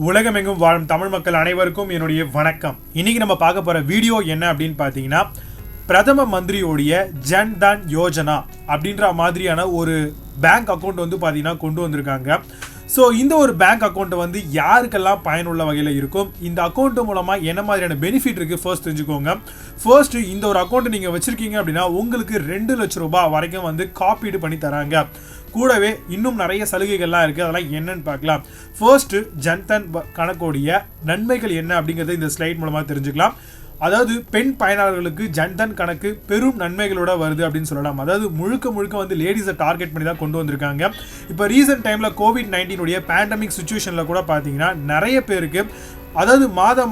உலகமெங்கும் வாழும் தமிழ் மக்கள் அனைவருக்கும் என்னுடைய வணக்கம். இன்னைக்கு நம்ம பார்க்க போற வீடியோ என்ன அப்படின்னு பார்த்தீங்கன்னா, பிரதம மந்திரியோடைய ஜன் தன் யோஜனா அப்படின்ற மாதிரியான ஒரு பேங்க் அக்கௌண்ட் வந்து பார்த்தீங்கன்னா கொண்டு வந்திருக்காங்க. ஸோ இந்த ஒரு பேங்க் அக்கௌண்ட் வந்து யாருக்கெல்லாம் பயனுள்ள வகையில் இருக்கும், இந்த அக்கௌண்ட் மூலமாக என்ன மாதிரியான பெனிஃபிட் இருக்குது ஃபர்ஸ்ட் தெரிஞ்சுக்கோங்க. ஃபர்ஸ்ட் இந்த ஒரு அக்கௌண்ட் நீங்கள் வச்சுருக்கீங்க அப்படின்னா உங்களுக்கு 2 லட்சம் ரூபாய் வரைக்கும் வந்து காப்பீடு பண்ணி தராங்க. கூடவே இன்னும் நிறைய சலுகைகள்லாம் இருக்குது, அதெல்லாம் என்னன்னு பார்க்கலாம். ஃபர்ஸ்ட் ஜன்தன் கணக்கோடைய நன்மைகள் என்ன அப்படிங்கிறத இந்த ஸ்லைட் மூலமாக தெரிஞ்சுக்கலாம். அதாவது பெண் பயனாளர்களுக்கு ஜன்தன் கணக்கு பெரும் நன்மைகளோட வருது அப்படின்னு சொல்லலாம். அதாவது முழுக்க வந்து லேடிஸை டார்கெட் பண்ணி தான் கொண்டு வந்திருக்காங்க. இப்போ ரீசெண்ட் டைமில் கோவிட்-19 பேண்டமிக் சுச்சுவேஷனில் கூட பார்த்தீங்கன்னா நிறைய பேருக்கு அதாவது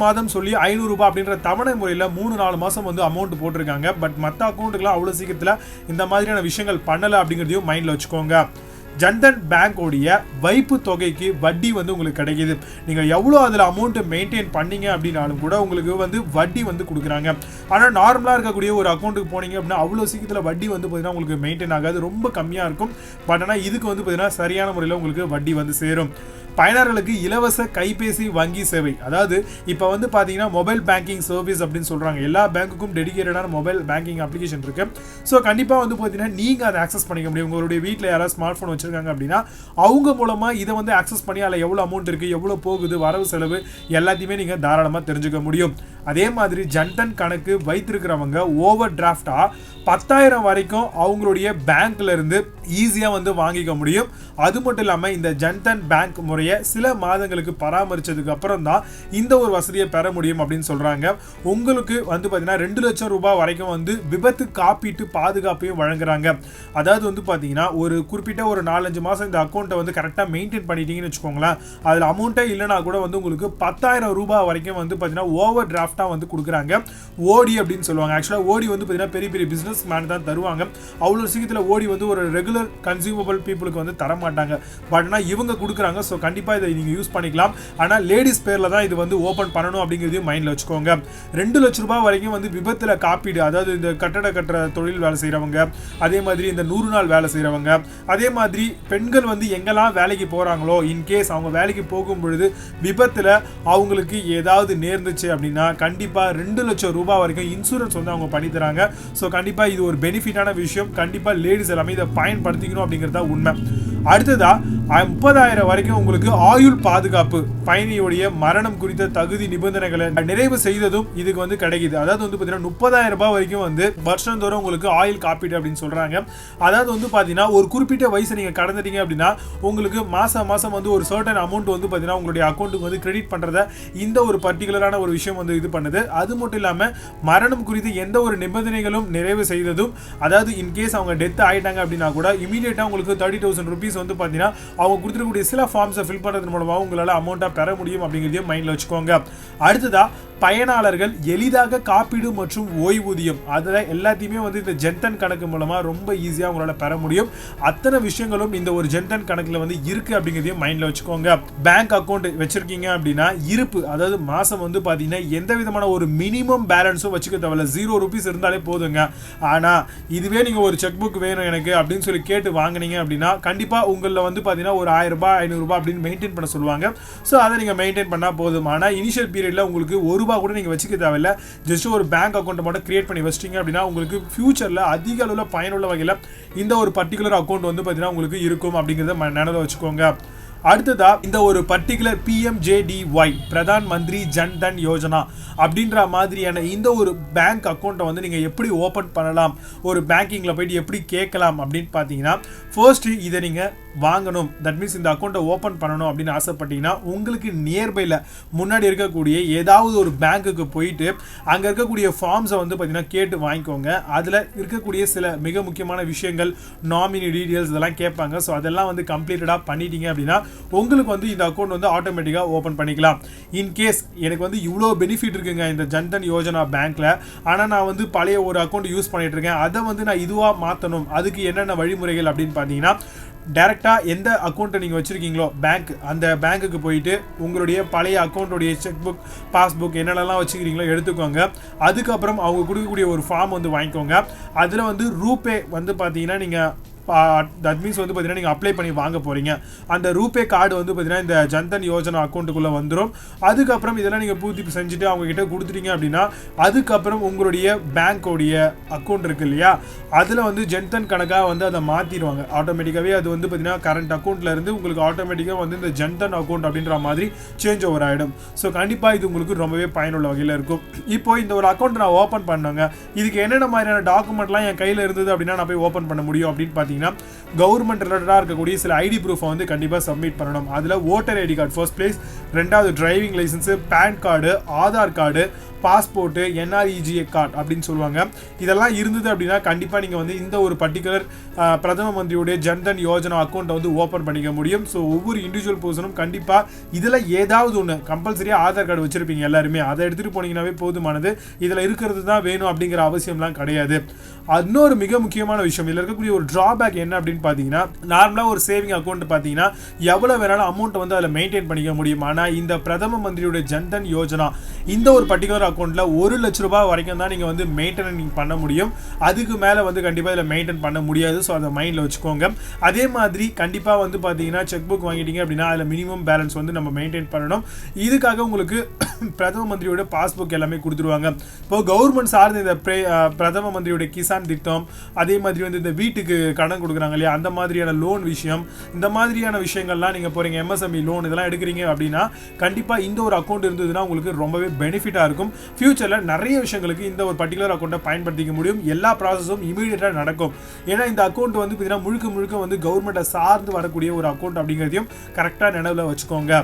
மாதம் சொல்லி 500 ரூபாய் அப்படின்ற தவணை முறையில் 3-4 மாதம் வந்து அமௌண்ட் போட்டிருக்காங்க. பட் மற்ற அக்கௌண்ட்டுக்கெல்லாம் அவ்வளோ சீக்கிரத்தில் இந்த மாதிரியான விஷயங்கள் பண்ணலை அப்படிங்கிறதையும் மைண்டில் வச்சுக்கோங்க. ஜன்தன் பேங்கோடைய வைப்பு தொகைக்கு வட்டி வந்து உங்களுக்கு கிடைக்கிது. நீங்கள் எவ்வளோ அதில் அமௌண்ட்டு மெயின்டைன் பண்ணீங்க அப்படின்னாலும் கூட உங்களுக்கு வந்து வட்டி வந்து கொடுக்குறாங்க. ஆனால் நார்மலாக இருக்கக்கூடிய ஒரு அக்கௌண்ட்டுக்கு போனீங்க அப்படின்னா அவ்வளோ சீக்கிரத்தில் வட்டி வந்து பார்த்தீங்கன்னா உங்களுக்கு மெயின்டைன் ஆகாது, ரொம்ப கம்மியாக இருக்கும். பட் ஆனால் இதுக்கு வந்து பார்த்தீங்கன்னா சரியான முறையில் உங்களுக்கு வட்டி வந்து சேரும். பயனர்களுக்கு இலவச கைபேசி வங்கி சேவை, அதாவது இப்போ வந்து பார்த்தீங்கன்னா மொபைல் பேங்கிங் சர்வீஸ் அப்படின்னு சொல்கிறாங்க. எல்லா பேங்க்குக்கும் டெடிகேட்டடான மொபைல் பேங்கிங் அப்ளிகேஷன் இருக்கு. ஸோ கண்டிப்பாக வந்து பார்த்தீங்கன்னா நீங்கள் அதை ஆக்சஸ் பண்ணிக்க முடியும். உங்களுடைய வீட்டில் யாராவது ஸ்மார்ட் ஃபோன் வச்சிருக்காங்க அப்படின்னா அவங்க மூலமாக இதை வந்து ஆக்சஸ் பண்ணி அதில் எவ்வளோ அமௌண்ட் இருக்குது, எவ்வளோ போகுது, வரவு செலவு எல்லாத்தையுமே நீங்கள் தாராளமாக தெரிஞ்சுக்க முடியும். அதே மாதிரி ஜன்தன் கணக்கு வைத்திருக்கிறவங்க ஓவர் டிராஃப்டாக 10,000 வரைக்கும் அவங்களுடைய பேங்க்ல இருந்து ஈஸியாக வந்து வாங்கிக்க முடியும். அது மட்டும் இல்லாமல் இந்த ஜன்தன் பேங்க் முறையை சில மாதங்களுக்கு பராமரிச்சதுக்கு அப்புறம் தான் இந்த ஒரு வசதியை பெற முடியும் அப்படின்னு சொல்றாங்க. உங்களுக்கு வந்து பார்த்தீங்கன்னா 2 லட்சம் ரூபாய் வரைக்கும் வந்து விபத்து காப்பீட்டு பாதுகாப்பையும் வழங்குறாங்க. அதாவது வந்து பார்த்தீங்கன்னா ஒரு குறிப்பிட்ட ஒரு 4-5 மாதம் இந்த அக்கௌண்ட்டை வந்து கரெக்டாக மெயின்டைன் பண்ணிட்டீங்கன்னு வச்சுக்கோங்களேன், அதில் அமௌண்ட்டே இல்லைனா கூட வந்து உங்களுக்கு 10,000 ரூபாய் வரைக்கும் வந்து பார்த்தீங்கன்னா ஓவர் டிராஃப்டாக வந்து கொடுக்குறாங்க. ஓடி அப்படின்னு சொல்லுவாங்க. ஆக்சுவலாக ஓடி வந்து பார்த்தீங்கன்னா பெரிய பெரிய பிஸ்னஸ் மேன் தான் தருவாங்க. அவ்வளோ சீக்கிரத்தில் ஓடி வந்து ஒரு ரெகுலர் கன்சியூமபிள் பீப்புளுக்கு வந்து தர மாட்டாங்க. பட் ஆனால் இவங்க கொடுக்குறாங்க. ஸோ கண்டிப்பாக இதை நீங்கள் யூஸ் பண்ணிக்கலாம். ஆனால் லேடிஸ் பேரில் தான் இது வந்து ஓப்பன் பண்ணணும் அப்படிங்கிறதையும் மைண்டில் வச்சுக்கோங்க. 2 லட்சம் ரூபாய் வரைக்கும் வந்து விபத்தில் காப்பீடு, அதாவது இந்த கட்டட தொழில் வேலை செய்கிறவங்க, அதே மாதிரி இந்த 100 நாள் வேலை செய்கிறவங்க, அதே மாதிரி பெண்கள் வந்து எங்கெல்லாம் வேலைக்கு போகிறாங்களோ இன்கேஸ் அவங்க வேலைக்கு போகும் பொழுது விபத்தில் அவங்களுக்கு ஏதாவது நேர்ந்துச்சு அப்படின்னா கண்டிப்பாக 2 லட்சம் ரூபாய் வரைக்கும் இன்சூரன்ஸ் வந்து அவங்க பண்ணி தராங்க. ஸோ கண்டிப்பாக இது ஒரு பெனிஃபிட்டான விஷயம். கண்டிப்பாக லேடிஸ் எல்லாமே இதை பயன்படுத்திக்கணும் அப்படிங்கிறதா உண்மை. அடுத்ததா 30,000 வரைக்கும் உங்களுக்கு ஆயுள் பாதுகாப்பு, பயணியுடைய மரணம் குறித்த தகுதி நிபந்தனைகளை நிறைவு செய்ததும் இதுக்கு வந்து கிடைக்குது. அதாவது வந்து பார்த்தீங்கன்னா 30,000 ரூபாய் வரைக்கும் வந்து வருஷந்தோறும் உங்களுக்கு ஆயுள் காப்பீடு அப்படின்னு சொல்றாங்க. அதாவது வந்து பார்த்தீங்கன்னா ஒரு குறிப்பிட்ட வயசு நீங்கள் கடந்துட்டீங்க அப்படின்னா உங்களுக்கு மாசம் வந்து ஒரு சர்டன் அமௌண்ட் வந்து பார்த்தீங்கன்னா உங்களுடைய அக்கௌண்ட்டுக்கு வந்து கிரெடிட் பண்ணுறத இந்த ஒரு பர்டிகுலரான ஒரு விஷயம் வந்து இது பண்ணுது. அது மட்டும் இல்லாமல் மரணம் குறித்து எந்த ஒரு நிபந்தனைகளும் நிறைவு செய்ததும், அதாவது இன்கேஸ் அவங்க டெத் ஆயிட்டாங்க அப்படின்னா கூட இமீடியட்டாக உங்களுக்கு 30,000 rupees வந்து பார்த்தீங்கன்னா அவங்க கொடுத்துருக்கக்கூடிய சில ஃபார்ம்ஸை ஃபில் பண்ணுறது மூலமாக உங்களால் அமௌண்ட்டாக பெற முடியும் அப்படிங்கிறதையும் மைண்டில் வச்சுக்கோங்க. அடுத்ததா பயனாளர்கள் எளிதாக காப்பீடு மற்றும் ஓய்வூதியம், அதில் எல்லாத்தையுமே வந்து இந்த ஜன்தன் கணக்கு மூலமாக ரொம்ப ஈஸியாக உங்களால் பெற முடியும். அத்தனை விஷயங்களும் இந்த ஒரு ஜன்தன் கணக்கில் வந்து இருக்குது அப்படிங்கிறதையும் மைண்டில் வச்சுக்கோங்க. பேங்க் அக்கௌண்ட் வச்சுருக்கீங்க அப்படின்னா இருப்பு, அதாவது மாதம் வந்து பார்த்தீங்கன்னா எந்த விதமான ஒரு மினிமம் பேலன்ஸும் வச்சுக்க தேவையில்ல, 0 rupees இருந்தாலே போதுங்க. ஆனால் இதுவே நீங்கள் ஒரு செக் புக் வேணும் எனக்கு அப்படின்னு சொல்லி கேட்டு வாங்கினீங்க அப்படின்னா கண்டிப்பாக உங்களில் வந்து பார்த்தீங்கன்னா ஒரு 1000 ரூபாய் 500 ரூபாய் அப்படின்னு மெயின்டைன் பண்ண சொல்லுவாங்க. ஸோ அதை நீங்கள் மெயின்டைன் பண்ணால் போதும். ஆனால் இனிஷியல் பீரியடில் உங்களுக்கு ₹1 கூட நீங்கள் வச்சுக்க தேவையில்லை. ஜஸ்ட் ஒரு பேங்க் அக்கௌண்ட் மட்டும் கிரியேட் பண்ணி வச்சிட்டீங்க அப்படின்னா உங்களுக்கு ஃபியூச்சரில் அதிக அளவில் பயனுள்ள வகையில் இந்த ஒரு பர்டிகுலர் அக்கௌண்ட் வந்து பார்த்தீங்கன்னா உங்களுக்கு இருக்கும் அப்படிங்கிறத நினைவில் வச்சுக்கோங்க. அடுத்ததா இந்த ஒரு பர்டிகுலர் PMJDY பிரதான் மந்திரி ஜன் தன் யோஜனா அப்படின்ற மாதிரியான இந்த ஒரு பேங்க் அக்கௌண்ட்டை வந்து நீங்கள் எப்படி ஓப்பன் பண்ணலாம், ஒரு பேங்கிங்கில் போயிட்டு எப்படி கேட்கலாம் அப்படின்னு பார்த்தீங்கன்னா, ஃபர்ஸ்ட்டு இதை நீங்கள் வாங்கணும், தட் மீன்ஸ் இந்த அக்கௌண்ட்டை ஓப்பன் பண்ணணும் அப்படின்னு ஆசைப்பட்டீங்கன்னா உங்களுக்கு நியர்பையில் முன்னாடி இருக்கக்கூடிய ஏதாவது ஒரு பேங்க்குக்கு போயிட்டு அங்கே இருக்கக்கூடிய ஃபார்ம்ஸை வந்து பார்த்தீங்கன்னா கேட்டு வாங்கிக்கோங்க. அதில் இருக்கக்கூடிய சில மிக முக்கியமான விஷயங்கள், நாமினி டீட்டெயில்ஸ் இதெல்லாம் கேட்பாங்க. ஸோ அதெல்லாம் வந்து கம்ப்ளீட்டடாக பண்ணிட்டீங்க அப்படின்னா உங்களுக்கு வந்து இந்த அக்கௌண்ட் வந்து ஆட்டோமேட்டிக்காக ஓப்பன் பண்ணிக்கலாம். இன்கேஸ் எனக்கு வந்து இவ்வளோ பெனிஃபிட் இருக்குங்க இந்த ஜன்தன் யோஜனா பேங்க்கில், ஆனால் நான் வந்து பழைய ஒரு அக்கௌண்ட் யூஸ் பண்ணிட்டு இருக்கேன், அதை வந்து நான் இதுவாக மாற்றணும், அதுக்கு என்னென்ன வழிமுறைகள் அப்படின்னு பார்த்தீங்கன்னா டைரெக்டாக எந்த அக்கௌண்ட்டை நீங்கள் வச்சுருக்கீங்களோ பேங்க், அந்த பேங்க்குக்கு போயிட்டு உங்களுடைய பழைய அக்கௌண்ட்டுடைய செக் புக், பாஸ்புக் என்னென்னலாம் வச்சுக்கிறீங்களோ எடுத்துக்கோங்க. அதுக்கப்புறம் அவங்க கொடுக்கக்கூடிய ஒரு ஃபார்ம் வந்து வாங்கிக்கோங்க. அதில் வந்து ரூபே வந்து பார்த்தீங்கன்னா நீங்கள் தட் மீன்ஸ் வந்து பார்த்தீங்கன்னா நீங்கள் அப்ளை பண்ணி வாங்க போகிறீங்க. அந்த ரூபே கார்டு வந்து பார்த்தீங்கன்னா இந்த ஜன்தன் யோஜனா அக்கௌண்ட்டுக்குள்ளே வந்துடும். அதுக்கப்புறம் இதெல்லாம் நீங்கள் பூர்த்தி செஞ்சுட்டு அவங்க கிட்ட கொடுத்துட்டீங்க அப்படின்னா அதுக்கப்புறம் உங்களுடைய பேங்க்கோடைய அக்கௌண்ட் இருக்கு இல்லையா, அதில் வந்து ஜன்தன் கணக்காக வந்து அதை மாற்றிடுவாங்க ஆட்டோமேட்டிக்காகவே. அது வந்து பார்த்தீங்கன்னா கரண்ட் அக்கௌண்ட்டில் இருந்து உங்களுக்கு ஆட்டோமேட்டிக்காக வந்து இந்த ஜன்தன் அக்கௌண்ட் அப்படின்ற மாதிரி சேஞ்ச் ஓவர் ஆகிடும். ஸோ கண்டிப்பாக இது உங்களுக்கு ரொம்பவே பயனுள்ள வகையில் இருக்கும். இப்போ இந்த ஒரு அக்கௌண்ட் நான் ஓப்பன் பண்ணாங்க, இதுக்கு என்னென்ன மாதிரியான டாக்குமெண்ட்லாம் என் கையில் இருந்தது அப்படின்னா நான் போய் ஓப்பன் பண்ண முடியும் அப்படின்னு பார்த்தீங்கன்னா கவர்மெண்ட் ரிலேட்டடாக இருக்கக்கூடிய சில ஐடி ப்ரூஃபை வந்து கண்டிப்பாக சப்மிட் பண்ணணும். அதில் voter ID card first place, ரெண்டாவது driving licence, PAN card, Aadhaar card, passport, NREGA card அப்படின்னு சொல்லுவாங்க. இதெல்லாம் இருந்தது அப்படின்னா கண்டிப்பாக நீங்கள் வந்து இந்த ஒரு பர்டிகுலர் பிரதம மந்திரியுடைய ஜன்தன் யோஜனா அக்கௌண்ட்டை வந்து ஓப்பன் பண்ணிக்க முடியும். ஸோ ஒவ்வொரு இண்டிவிஜுவல் பர்சனும் கண்டிப்பாக இதில் ஏதாவது ஒன்று கம்பல்சரியாக ஆதார் கார்டு வச்சுருப்பீங்க எல்லாருமே, அதை எடுத்துகிட்டு போனீங்கன்னாவே போதுமானது. இதில் இருக்கிறது தான் வேணும் அப்படிங்கிற அவசியம்லாம் கிடையாது. இன்னொரு மிக முக்கியமான விஷயம் இதில் இருக்கக்கூடிய ஒரு ட்ராபேக் என்ன அப்படின்னு பார்த்தீங்கன்னா, நார்மலாக ஒரு சேவிங் அக்கௌண்ட் பார்த்தீங்கன்னா எவ்வளோ வேணாலும் அமௌண்ட்டை வந்து அதில் மெயின்டைன் பண்ணிக்க முடியும். ஆனால் இந்த பிரதம மந்திரியுடைய ஜன்தன் யோஜனா இந்த ஒரு பர்டிகுலர் அக்கௌண்ட்டில் 1 லட்ச ரூபாய் வரைக்கும் தான் நீங்கள் வந்து மெயின்டெனன்ஸ் பண்ண முடியும். அதுக்கு மேலே வந்து கண்டிப்பாக இதில் மெயின்டைன் பண்ண முடியாது. ஸோ அதை மைண்டில் வச்சுக்கோங்க. அதே மாதிரி கண்டிப்பாக வந்து பார்த்தீங்கன்னா செக் புக் வாங்கிட்டீங்க அப்படின்னா அதில் மினிமம் பேலன்ஸ் வந்து நம்ம மெயின்டைன் பண்ணணும். இதுக்காக உங்களுக்கு பிரதம மந்திரியோட பாஸ்புக் எல்லாமே கொடுத்துருவாங்க. இப்போ கவர்மெண்ட் சார்ந்த இந்த பிரதம மந்திரியோட கிசான் திட்டம், அதே மாதிரி வந்து இந்த வீட்டுக்கு கடன் கொடுக்குறாங்க இல்லையா, அந்த மாதிரியான லோன் விஷயம், இந்த மாதிரியான விஷயங்கள்லாம் நீங்கள் போகிறீங்க எம்எஸ்எம்இ லோன் இதெல்லாம் எடுக்கிறீங்க அப்படின்னா கண்டிப்பாக இந்த ஒரு அக்கௌண்ட் இருந்ததுன்னா உங்களுக்கு ரொம்பவே பெனிஃபிட்டாக இருக்கும். ஃபியூச்சரில் நிறைய விஷயங்களுக்கு இந்த ஒரு பர்டிகுலர் அக்கௌண்ட்டை பயன்படுத்திக்க முடியும். எல்லா ப்ராசஸும் இமீடியட்டாக நடக்கும். ஏன்னா இந்த அக்கௌண்ட் வந்து பார்த்தீங்கன்னா முழுக்க வந்து கவர்மெண்ட்டை சார்ந்து வரக்கூடிய ஒரு அக்கௌண்ட் அப்படிங்கிறதையும் கரெக்டாக நினைவில் வச்சுக்கோங்க.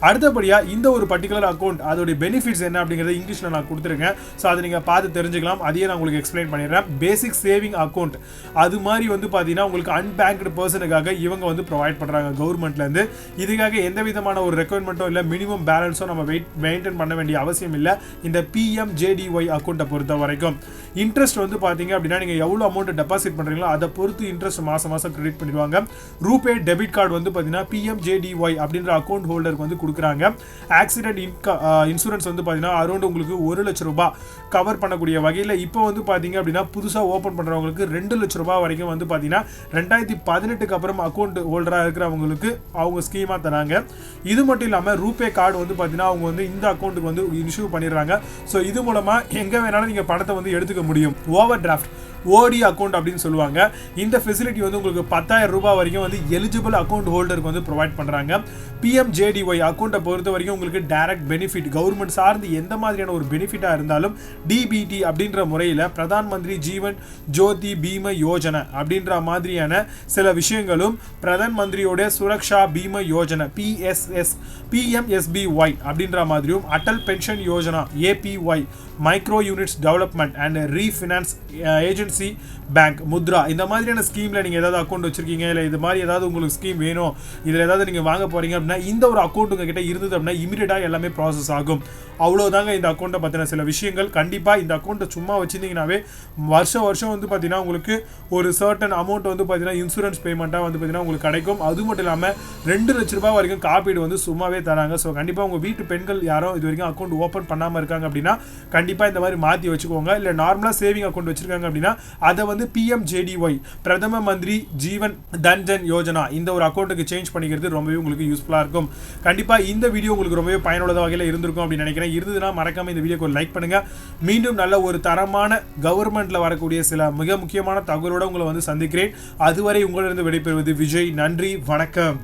அடுத்தபடியாக இந்த ஒரு பர்டிகுலர் அக்கௌண்ட் அதோடைய பெனிஃபிட்ஸ் என்ன அப்படிங்கிறத இங்கிலீஷில் நான் கொடுத்துருக்கேன். ஸோ அதை நீங்கள் பார்த்து தெரிஞ்சுக்கலாம். அதையே நான் உங்களுக்கு எக்ஸ்பிளைன் பண்ணிடுறேன். பேசிக் சேவிங் அக்கௌண்ட் அது மாதிரி வந்து பார்த்தீங்கன்னா உங்களுக்கு அன்பேங்க்டு பர்சனுக்காக இவங்க வந்து ப்ரொவைட் பண்ணுறாங்க கவர்மெண்ட்லேருந்து. இதுக்காக எந்த விதமான ஒரு ரெக்குவயர்மெண்ட்டும் இல்லை, மினிமம் பேலன்ஸும் நம்ம மெயின்டைன் பண்ண வேண்டிய அவசியம் இல்லை. இந்த பிஎம்ஜேடிஒய் அக்கௌண்ட்டை பொறுத்த வரைக்கும் இன்ட்ரெஸ்ட் வந்து பார்த்தீங்க அப்படின்னா நீங்கள் எவ்வளோ அமௌண்ட் டெபாசிட் பண்ணுறீங்களோ அதை பொறுத்து இன்ட்ரெஸ்ட் மாதம் கிரெடிட் பண்ணிடுவாங்க. ரூபே டெபிட் கார்டு வந்து பார்த்தீங்கன்னா பிஎம்ஜேடிஒய் அப்படின்ற அக்கௌண்ட் ஹோல்டருக்கு வந்து கொடுக்குறாங்க. ஆக்சிடென்ட் இன்சூரன்ஸ் வந்து பார்த்தீங்கன்னா அரௌண்ட் உங்களுக்கு 1 லட்ச ரூபாய் கவர் பண்ணக்கூடிய வகையில் இப்போ வந்து பார்த்தீங்க அப்படின்னா புதுசாக ஓப்பன் பண்ணுறவங்களுக்கு 2 லட்ச ரூபாய் வரைக்கும் வந்து பார்த்தீங்கன்னா 2018க்கு அப்புறம் அக்கௌண்ட் ஹோல்டராக இருக்கிறவங்களுக்கு அவங்க ஸ்கீமாக தராங்க. இது மட்டும் இல்லாமல் ரூபே கார்டு வந்து பார்த்தீங்கன்னா அவங்க வந்து இந்த அக்கௌண்ட்டுக்கு வந்து இஷ்யூ பண்ணிடுறாங்க. ஸோ இது மூலமாக எங்கே வேணாலும் நீங்கள் பணத்தை வந்து எடுத்துக்க முடியும். ஓவர் டிராஃப்ட் ஓடி அக்கௌண்ட் அப்படின்னு சொல்லுவாங்க. இந்த ஃபெசிலிட்டி வந்து உங்களுக்கு 10,000 ரூபாய் வரைக்கும் வந்து எலிஜிபிள் அக்கௌண்ட் ஹோல்டருக்கு வந்து ப்ரொவைட் பண்ணுறாங்க. பிஎம்ஜேடிஒய் அக்கௌண்ட்டை பொறுத்த வரைக்கும் உங்களுக்கு டைரக்ட் பெனிஃபிட் கவர்மெண்ட் சார்ந்து எந்த மாதிரியான ஒரு பெனிஃபிட்டாக இருந்தாலும் டிபிடி அப்படின்ற முறையில் பிரதான் மந்திரி ஜீவன் ஜோதி பீம யோஜனை அப்படின்ற மாதிரியான சில விஷயங்களும் பிரதான் மந்திரியோட சுரக்ஷா பீம யோஜனை பிஎம்எஸ்பிஒய் அப்படின்ற மாதிரியும் Atal pension Yojana APY micro units development and refinance agency bank Mudra இந்த மாதிரியான ஸ்கீமில் நீங்கள் ஏதாவது அக்கௌண்ட் வச்சுருக்கீங்க, இல்லை இது மாதிரி ஏதாவது உங்களுக்கு ஸ்கீம் வேணும், இதில் ஏதாவது நீங்கள் வாங்க போகிறீங்க அப்படின்னா இந்த ஒரு அக்கௌண்ட் உங்ககிட்ட இருந்தது அப்படின்னா இமீடியட்டாக எல்லாமே ப்ராசஸ் ஆகும். அவ்வளோதாங்க இந்த அக்கௌண்ட்டை பற்றின சில விஷயங்கள். கண்டிப்பாக இந்த அக்கௌண்ட்டை சும்மா வச்சுருந்தீங்கன்னாவே வருஷம் வந்து பார்த்தீங்கன்னா உங்களுக்கு ஒரு சர்டன் அமௌண்ட் வந்து பார்த்தீங்கன்னா இன்சூரன்ஸ் பேமெண்ட்டாக வந்து பார்த்தீங்கன்னா உங்களுக்கு கிடைக்கும். அது மட்டும் இல்லாமல் 2 லட்ச ரூபாய் வரைக்கும் காப்பீடு வந்து சும்மாவே தராங்க. ஸோ கண்டிப்பாக உங்கள் வீட்டு பெண்கள் யாரும் இது வரைக்கும் அக்கௌண்ட் ஓப்பன் பண்ணாமல் இருக்காங்க அப்படின்னா கண்டிப்பாக இந்த மாதிரி மாற்றி வச்சுக்கோங்க. இல்லை நார்மலாக சேவிங் அக்கௌண்ட் வச்சுருக்காங்க அப்படின்னா அதை வந்து பிஎம்ஜேடிஒய் பிரதம மந்திரி ஜீவன் தன் யோஜனா இந்த ஒரு அக்கௌண்ட்டுக்கு சேஞ்ச் பண்ணிக்கிறது ரொம்பவே உங்களுக்கு யூஸ்ஃபுல்லாக இருக்கும். கண்டிப்பாக இந்த வீடியோ உங்களுக்கு ரொம்பவே பயனுள்ள வகையில் இருந்திருக்கும் அப்படின்னு நினைக்கிறேன். இருந்ததுன்னா மறக்காம இந்த வீடியோக்கு லைக் பண்ணுங்க. மீண்டும் நல்ல ஒரு தரமான கவர்மெண்ட்ல வரக்கூடிய சில மிக முக்கியமான தகவலோட உங்களை வந்து சந்திக்கிறேன். அதுவரை உங்களிடம் விடைபெறுவது விஜய். நன்றி, வணக்கம்.